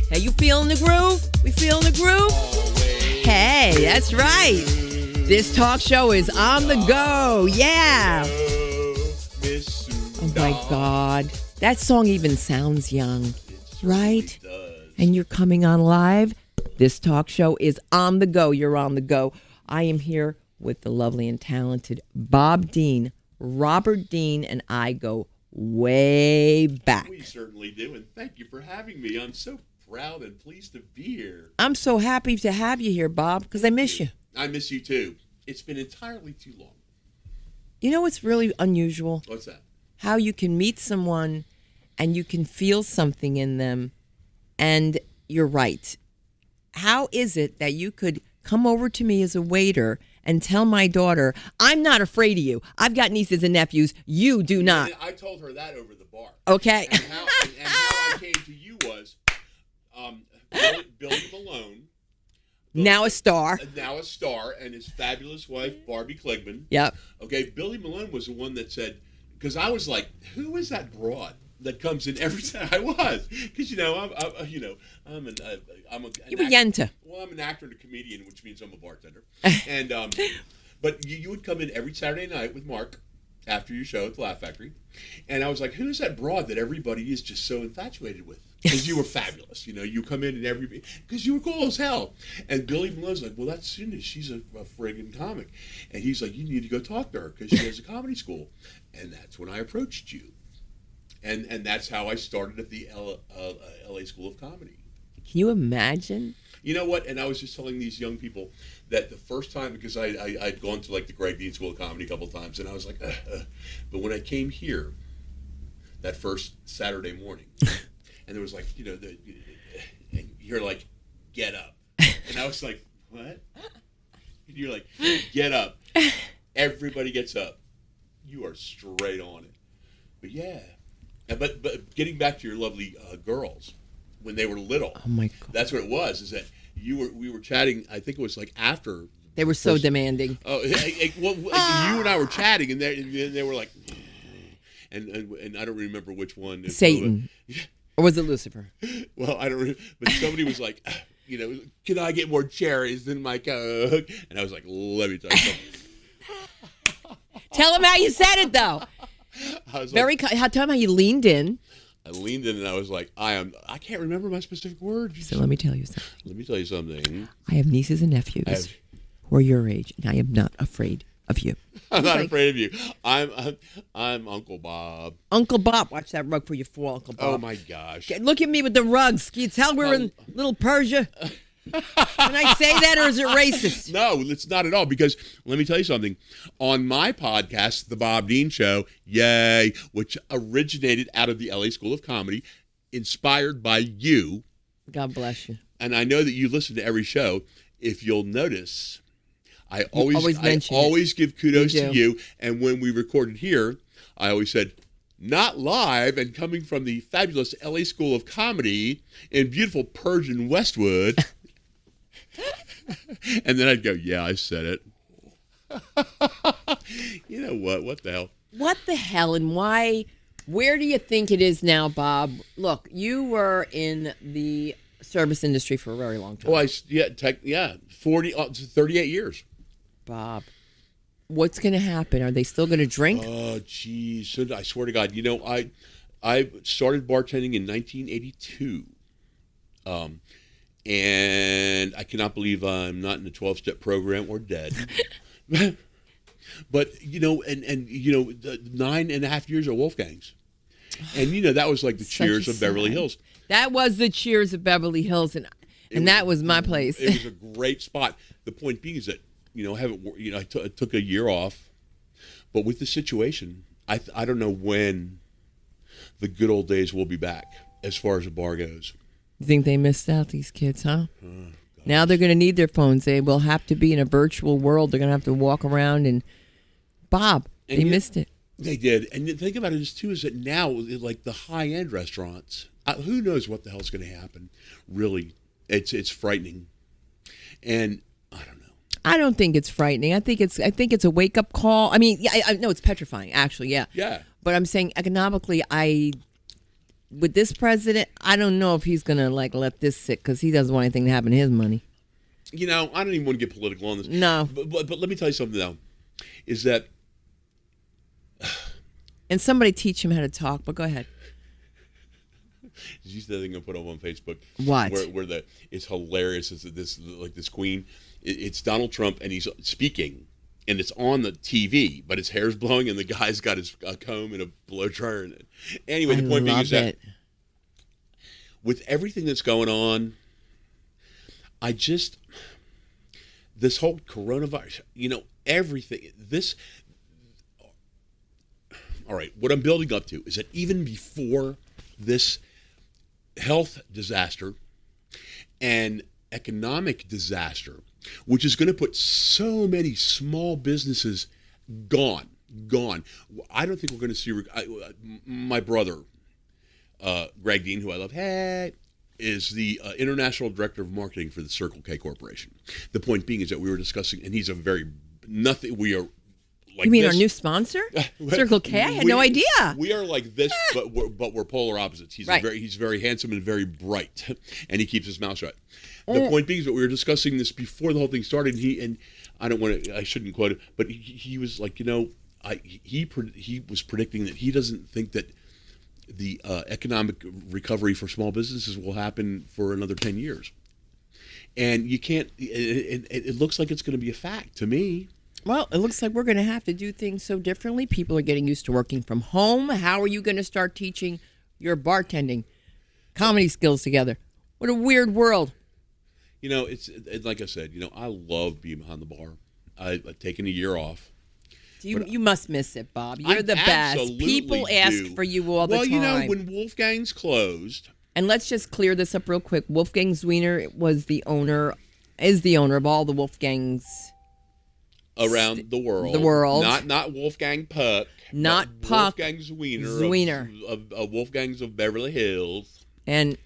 Hey, you feeling the groove? We feeling the groove? Hey, that's right. This talk show is on the go. Yeah. Oh, my God. That song even sounds young, right? And you're coming on live. This talk show is on the go. You're on the go. I am here with the lovely and talented Bob Dean. Robert Dean and I go way back. We certainly do, and thank you for having me. I'm so proud and pleased to be here. I'm so happy to have you here, Bob, because I miss you. I miss you, too. It's been entirely too long. You know what's really unusual? What's that? How you can meet someone and you can feel something in them, and you're right. How is it that you could come over to me as a waiter and tell my daughter, I'm not afraid of you. I've got nieces and nephews. You do not. I told her that over the bar. Okay. And how I came to you was Billy Malone. Now a star. Now a star, and his fabulous wife, Barbie Kligman. Yep. Okay, Billy Malone was the one that said, because I was like, who is that broad that comes in every time? I was, because You were actor. Yenta. Well, I'm an actor and a comedian, which means I'm a bartender. And but you would come in every Saturday night with Mark after your show at the Laugh Factory, and I was like, who's that broad that everybody is just so infatuated with? Because you were fabulous, you come in and because you were cool as hell. And Billy Malone's like, well, that's Cindy. She's a friggin' comic. And he's like, you need to go talk to her because she has a comedy school. And that's when I approached you. And that's how I started at the LA School of Comedy. Can you imagine? You know what? And I was just telling these young people that the first time, because I'd gone to like the Greg Dean School of Comedy a couple of times, and I was like, but when I came here that first Saturday morning, and there was like, and you're like, get up. And I was like, what? And you're like, get up. Everybody gets up. You are straight on it. But yeah. But getting back to your lovely girls, when they were little. Oh my God. That's what it was, is that we were chatting, I think it was like after. They were so demanding. Oh, well, you and I were chatting, and they were like, and I don't remember which one. Satan. Or was it Lucifer? Well, I don't remember. But somebody was like, can I get more cherries than my Coke? And I was like, let me tell you something. Tell him how you said it, though. I was tell him how you leaned in. I leaned in and I was like, I can't remember my specific words. So let me tell you something. Let me tell you something. I have nieces and nephews who are your age, and I am not afraid of you. I'm not afraid of you. I'm Uncle Bob. Uncle Bob. Watch that rug for you fall, Uncle Bob. Oh, my gosh. Look at me with the rugs. Can you tell we're in Little Persia? Can I say that, or is it racist? No, it's not at all, because let me tell you something. On my podcast, The Bob Dean Show, yay, which originated out of the LA School of Comedy, inspired by you. God bless you. And I know that you listen to every show. If you'll notice, I always give kudos to you. And when we recorded here, I always said, not live and coming from the fabulous LA School of Comedy in beautiful Persian Westwood. And then I'd go, yeah, I said it. You know what? What the hell? What the hell and why? Where do you think it is now, Bob? Look, you were in the service industry for a very long time. Oh, 38 years. Bob, what's going to happen? Are they still going to drink? Oh, geez. I swear to God. I started bartending in 1982. And I cannot believe I'm not in the 12-step program or dead. But, the 9.5 years of Wolfgang's. And, that was like the Cheers of Beverly Hills. That was the Cheers of Beverly Hills, and that was my place. It was a great spot. The point being is that, I took a year off. But with the situation, I don't know when the good old days will be back as far as the bar goes. You think they missed out, these kids, huh? Now they're going to need their phones. They will have to be in a virtual world. They're going to have to walk around and... Bob, they missed it. They did. And the thing about it is, too, is that now, like the high-end restaurants, who knows what the hell's going to happen? Really, it's frightening. And I don't know. I don't think it's frightening. I think it's a wake-up call. I mean, yeah, I know it's petrifying, actually, yeah. Yeah. But I'm saying economically, with this president, I don't know if he's going to let this sit because he doesn't want anything to happen to his money. I don't even want to get political on this. No. But let me tell you something, though, is that... And somebody teach him how to talk, but go ahead. Did you see that thing I put up on Facebook? What? Where it's hilarious. It's this queen. It's Donald Trump, and he's speaking, and it's on the TV, but his hair's blowing, and the guy's got his comb and a blow dryer. Anyway, the point being is that with everything that's going on, this whole coronavirus, everything, all right, what I'm building up to is that even before this health disaster and economic disaster, which is going to put so many small businesses gone. I don't think we're going to see. My brother, Greg Dean, who I love, is the international director of marketing for the Circle K Corporation. The point being is that we were discussing, and he's we are. You mean our new sponsor, Circle K? I had no idea. We are like this, but we're polar opposites. He's right. He's very handsome and very bright, and he keeps his mouth shut. The point being is that we were discussing this before the whole thing started. And I shouldn't quote it, but he was like, he was predicting that he doesn't think that the economic recovery for small businesses will happen for another 10 years, and you can't. It looks like it's going to be a fact to me. Well, it looks like we're going to have to do things so differently. People are getting used to working from home. How are you going to start teaching your bartending, comedy skills together? What a weird world. It's like I said, I love being behind the bar. I've taken a year off. You must miss it, Bob. You're the best. People ask for you all the time. Well, when Wolfgang's closed. And let's just clear this up real quick. Wolfgang Zwiener is the owner of all the Wolfgangs around the world. Not Wolfgang Puck. Not Puck. Wolfgang Zwiener. Of Wolfgangs of Beverly Hills. And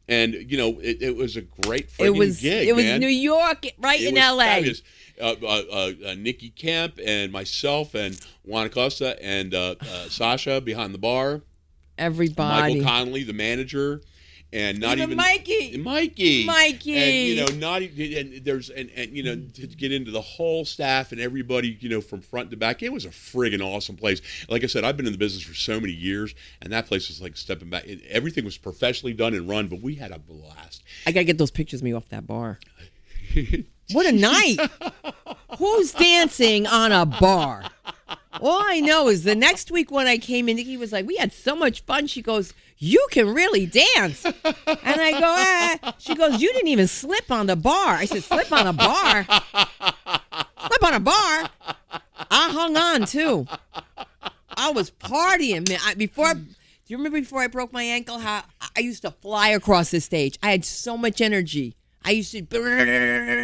it was a great freaking gig, It was man. New York, right in L.A. Fabulous. Nikki Kemp and myself and Juan Acosta and Sasha behind the bar. Everybody. Michael Connolly, the manager. And not even Mikey. And to get into the whole staff and everybody, from front to back, it was a friggin' awesome place. Like I said, I've been in the business for so many years, and that place was like stepping back. Everything was professionally done and run, but we had a blast. I gotta get those pictures of me off that bar. What a night! Who's dancing on a bar? All I know is the next week when I came in, Nikki was like, "We had so much fun." She goes, "You can really dance." And I go, She goes, "You didn't even slip on the bar." I said, "Slip on a bar? Slip on a bar?" I hung on, too. I was partying, man. Do you remember before I broke my ankle, how I used to fly across the stage? I had so much energy. I used to...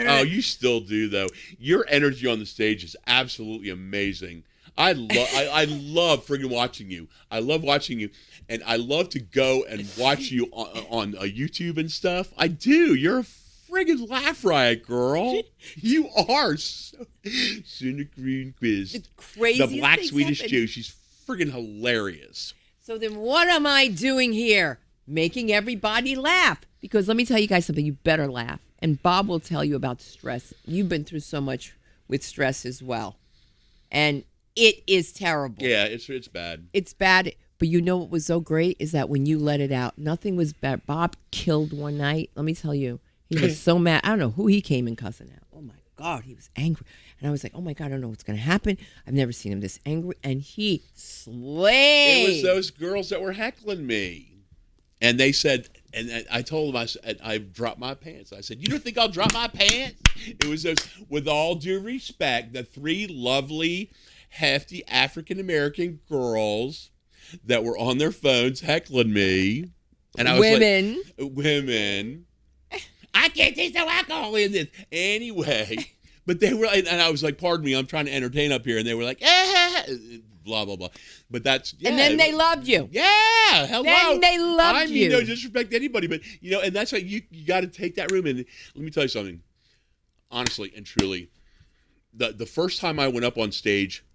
Oh, you still do, though. Your energy on the stage is absolutely amazing. I love friggin' watching you. I love watching you, and I love to go and watch you on YouTube and stuff. I do. You're a friggin' laugh riot, girl. You are. Suna Greenquist, the Black Swedish Jew. She's friggin' hilarious. So then what am I doing here? Making everybody laugh. Because let me tell you guys something. You better laugh. And Bob will tell you about stress. You've been through so much with stress as well. And it is terrible. Yeah, it's bad. It's bad. But you know what was so great is that when you let it out, nothing was bad. Bob killed one night. Let me tell you. He was so mad. I don't know who he came in cussing out. Oh, my God. He was angry. And I was like, oh, my God, I don't know what's going to happen. I've never seen him this angry. And he slayed. It was those girls that were heckling me. And they said, and I told them, I dropped my pants. I said, "You don't think I'll drop my pants?" It was those, with all due respect, the three lovely, hefty African-American girls that were on their phones heckling me. And I was women. Women. I can't taste no alcohol in this. Anyway, but they were, and I was like, pardon me, I'm trying to entertain up here. And they were like, blah, blah, blah. But that's, yeah. And then they loved you. Yeah. Hello. Then they loved you. I mean, no disrespect to anybody, but, and that's why you got to take that room. And let me tell you something. Honestly and truly, the first time I went up on stage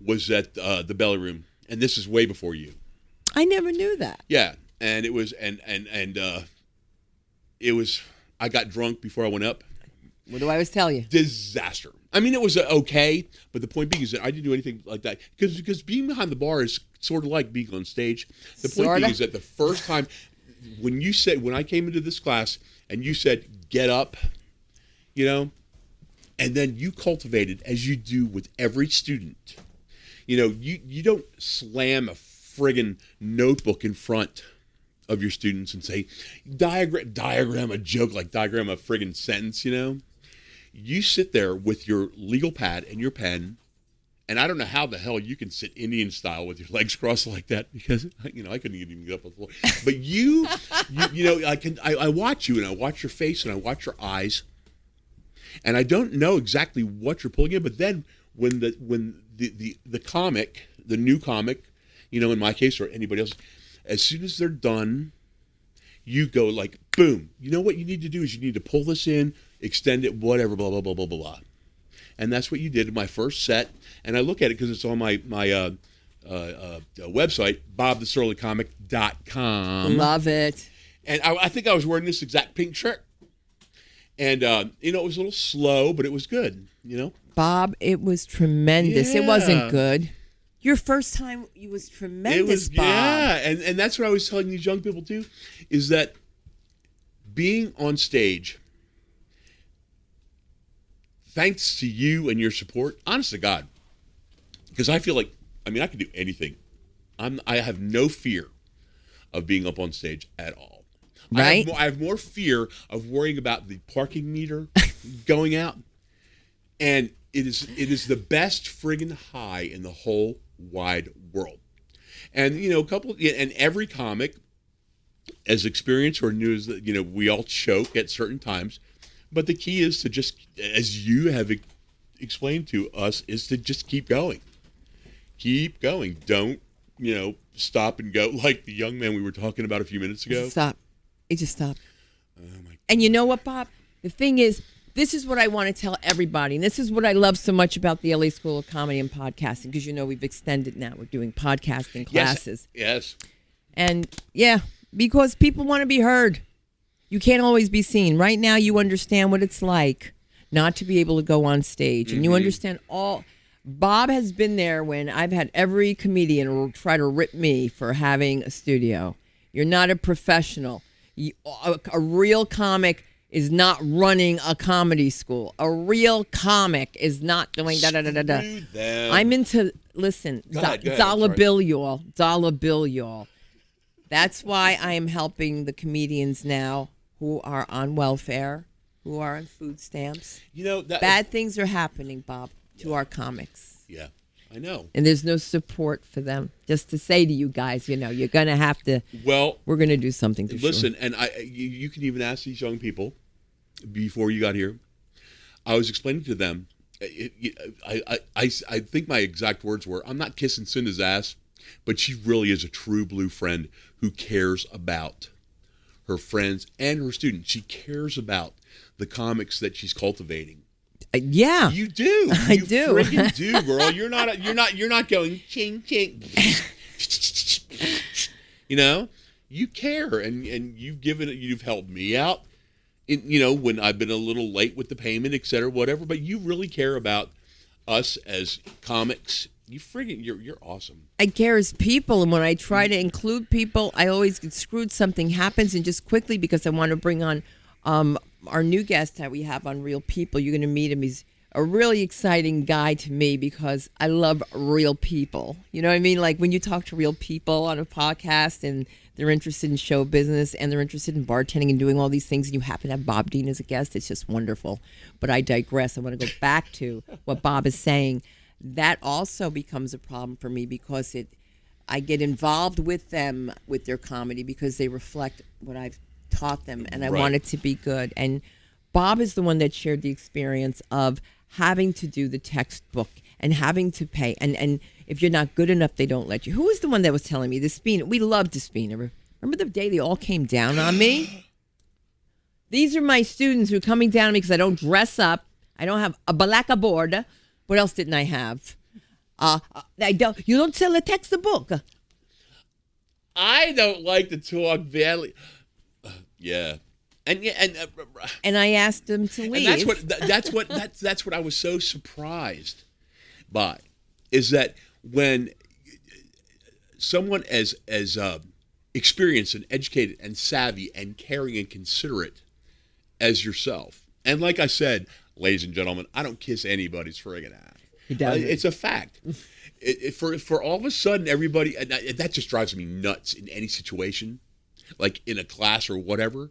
was at the Belly Room and this is way before you. I never knew that. Yeah, and it was it was. I got drunk before I went up. What do I always tell you? Disaster. I mean, it was okay, but the point being is that I didn't do anything like that because being behind the bar is sort of like being on stage. The point being is that the first time when I came into this class and you said get up, and then you cultivated as you do with every student. You don't slam a friggin' notebook in front of your students and say diagram a joke, like diagram a friggin' sentence. You sit there with your legal pad and your pen, and I don't know how the hell you can sit Indian style with your legs crossed like that because I couldn't even get up on the floor. But I watch you and I watch your face and I watch your eyes, and I don't know exactly what you're pulling in. But then when the comic, the new comic, in my case or anybody else, as soon as they're done, you go like boom. You know what you need to do is you need to pull this in, extend it, whatever, blah, blah, blah, blah, blah, blah. And that's what you did in my first set. And I look at it because it's on my website, bobthesurlycomic.com. Love it. And I think I was wearing this exact pink shirt. And, it was a little slow, but it was good, Bob, it was tremendous. Yeah. It wasn't good. Your first time, it was tremendous, Bob. Yeah, and that's what I was telling these young people, too, is that being on stage, thanks to you and your support, honest to God, because I feel like, I can do anything. I have no fear of being up on stage at all. Right? I have more fear of worrying about the parking meter going out. And it is the best friggin' high in the whole wide world. And, and every comic, as experienced or new as, we all choke at certain times. But the key is to just, as you have explained to us, is to just keep going. Keep going. Don't, stop and go like the young man we were talking about a few minutes ago. Stop. It just stopped. Oh my God. And you know what, Bob? The thing is, this is what I want to tell everybody. And this is what I love so much about the LA School of Comedy and Podcasting, because, we've extended now. We're doing podcasting classes. Yes. And, yeah, because people want to be heard. You can't always be seen. Right now, you understand what it's like not to be able to go on stage. And you understand all. Bob has been there when I've had every comedian try to rip me for having a studio. You're not a professional. A real comic is not running a comedy school. A real comic is not doing da-da-da-da-da. I'm into, listen, dollar bill, y'all. Dollar bill, y'all. That's why I am helping the comedians now who are on welfare, who are on food stamps. Bad things are happening, Bob, to our comics. Yeah, I know. And there's no support for them. Just to say to you guys, you're going to have to, we're going to do something for sure. Listen, and you can even ask these young people before you got here. I was explaining to them, I think my exact words were, I'm not kissing Cinda's ass, but she really is a true blue friend who cares about her friends and her students. She cares about the comics that she's cultivating. Yeah, you do. I do. You friggin' do, girl. You're not going ching ching. You care, and you've helped me out. When I've been a little late with the payment, et cetera, whatever. But you really care about us as comics. You're awesome. I care as people, and when I try to include people, I always get screwed. Something happens, and just quickly, because I want to bring on our new guest that we have on Real People. You're going to meet him. He's a really exciting guy to me because I love real people. You know what I mean? Like when you talk to real people on a podcast and they're interested in show business and they're interested in bartending and doing all these things, and you happen to have Bob Dean as a guest, it's just wonderful. But I digress. I want to go back to what Bob is saying. That also becomes a problem for me because I get involved with them with their comedy because they reflect what I've taught them, and I want it to be good. And Bob is the one that shared the experience of having to do the textbook and having to pay. And if you're not good enough, they don't let you. Who was the one that was telling me? Despina. We loved Despina. Remember the day they all came down on me? These are my students who are coming down on me because I don't dress up. I don't have a black board. What else didn't I have? You don't sell a textbook. I don't like to talk badly. Yeah. And I asked him to leave. And that's what I was so surprised by, is that when someone as experienced and educated and savvy and caring and considerate as yourself, and like I said, ladies and gentlemen, I don't kiss anybody's friggin' ass. He doesn't. It's a fact. For all of a sudden, everybody, and that just drives me nuts in any situation, like in a class or whatever,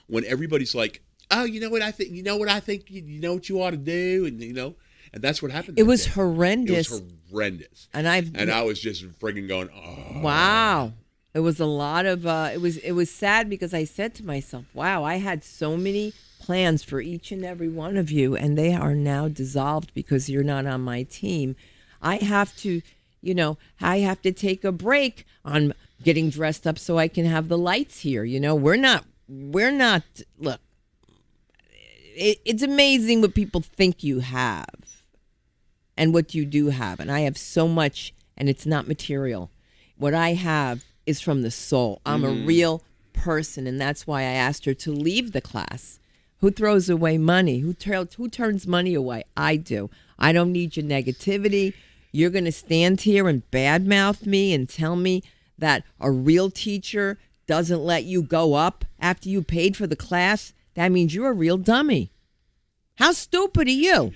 when everybody's like, oh, you know what I think, you know what you ought to do, and that's what happened. It was horrendous. It was horrendous. And I was just friggin' going, oh. Wow. It was a lot of, it was sad because I said to myself, wow, I had so many plans for each and every one of you, and they are now dissolved because you're not on my team. I have to take a break on getting dressed up so I can have the lights here. We're not, look, it's amazing what people think you have and what you do have. And I have so much, and it's not material. What I have is from the soul. I'm a real person, and that's why I asked her to leave the class. Who throws away money? Who turns money away? I do. I don't need your negativity. You're going to stand here and badmouth me and tell me that a real teacher doesn't let you go up after you paid for the class? That means you're a real dummy. How stupid are you?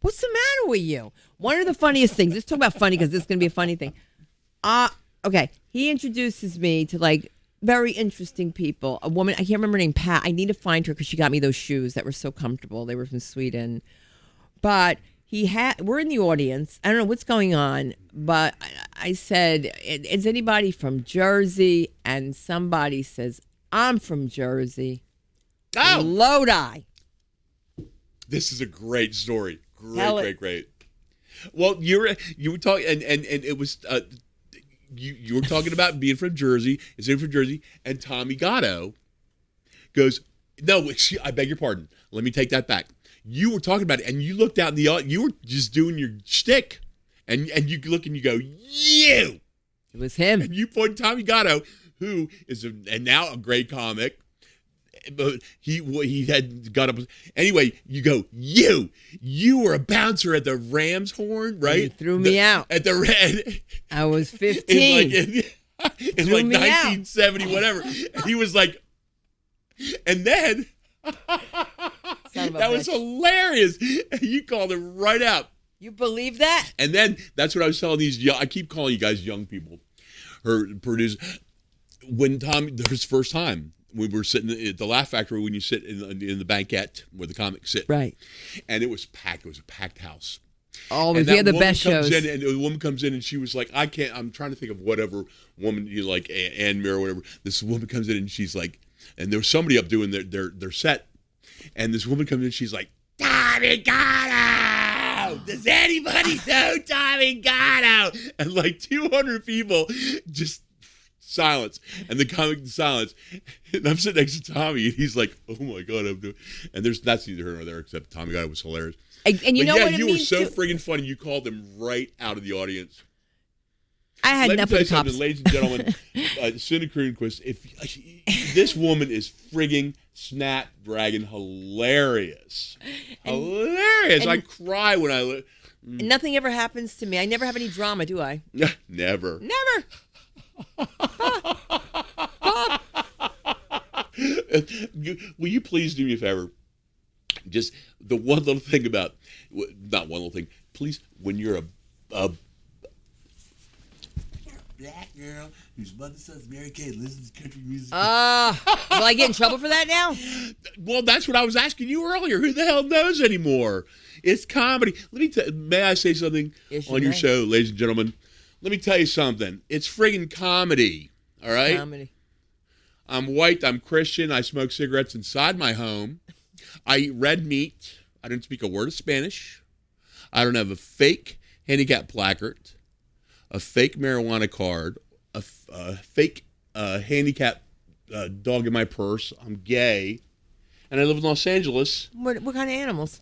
What's the matter with you? One of the funniest things, let's talk about funny because this is going to be a funny thing. Okay, he introduces me to very interesting people. A woman, I can't remember her name, Pat. I need to find her because she got me those shoes that were so comfortable. They were from Sweden. But we're in the audience. I don't know what's going on, but I said, is anybody from Jersey? And somebody says, I'm from Jersey. Oh! Lodi. This is a great story. Great. Well, you were talking, and it was... You were talking about being from Jersey, and Tommy Gatto goes, no, I beg your pardon. Let me take that back. You were talking about it, and you looked out in the audience. You were just doing your shtick, and you look and you go, you. It was him. And you point Tommy Gatto, who is and now a great comic, but he had got up. Anyway, you go, you were a bouncer at the Rams horn, right? You threw me out. At the Red. I was 15. In 1970, whatever. And he was like, and then, that was hilarious. You called him right out. You believe that? And then, that's what I was telling I keep calling you guys young people. Her producer, when Tommy, his first time, we were sitting at the Laugh Factory when you sit in the banquette where the comics sit. Right. And it was packed. It was a packed house. Oh, we had the best shows. And the woman comes in and she was like, I'm trying to think of whatever woman, like Ann Mir or whatever. This woman comes in and she's like, and there was somebody up doing their set. And this woman comes in and she's like, Tommy Gatto! Does anybody know Tommy Gatto? And 200 people just... silence, and the comic silence, and I'm sitting next to Tommy, and he's like, "Oh my god, I'm doing," and that's neither here nor there, except Tommy God was hilarious. And you know what it you means were so friggin' funny. You called them right out of the audience. I had Let me tell you something, something, ladies and gentlemen. Cindy Kronquist, if this woman is frigging snapdragon hilarious, hilarious. I cry when I. Nothing ever happens to me. I never have any drama, do I? Never. Will you please do me a favor? Just the one little thing about, not one little thing. Please, when you're a black girl whose mother says Mary Kay listens to country music. Will I get in trouble for that now? Well, that's what I was asking you earlier. Who the hell knows anymore? It's comedy. May I say something on your show, ladies and gentlemen? Let me tell you something. It's friggin' comedy, all right? Comedy. I'm white. I'm Christian. I smoke cigarettes inside my home. I eat red meat. I don't speak a word of Spanish. I don't have a fake handicap placard, a fake marijuana card, a fake handicap dog in my purse. I'm gay. And I live in Los Angeles. What kind of animals?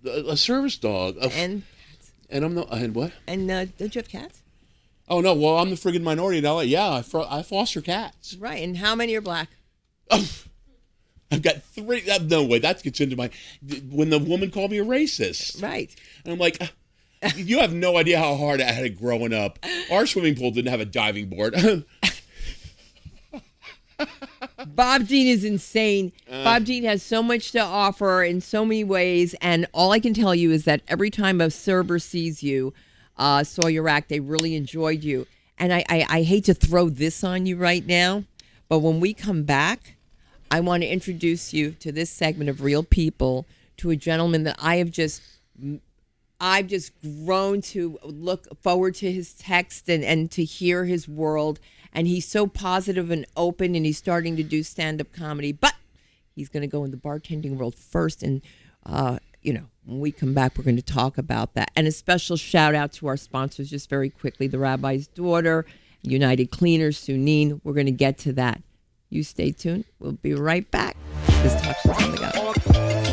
A service dog. And I'm the and what? And don't you have cats? Oh no! Well, I'm the friggin' minority in LA. Yeah, I foster cats. Right. And how many are black? I've got 3. No way. That gets into my. When the woman called me a racist. Right. And I'm like, you have no idea how hard I had it growing up. Our swimming pool didn't have a diving board. Bob Dean is insane. Bob Dean has so much to offer in so many ways. And all I can tell you is that every time a server sees you, saw your act, they really enjoyed you. And I hate to throw this on you right now, but when we come back, I want to introduce you to this segment of Real People, to a gentleman that I've just grown to look forward to his text and to hear his world. And he's so positive and open, and he's starting to do stand-up comedy. But he's going to go in the bartending world first. And, when we come back, we're going to talk about that. And a special shout-out to our sponsors just very quickly, The Rabbi's Daughter, United Cleaners, Suneen. We're going to get to that. You stay tuned. We'll be right back. This talk show's on the go.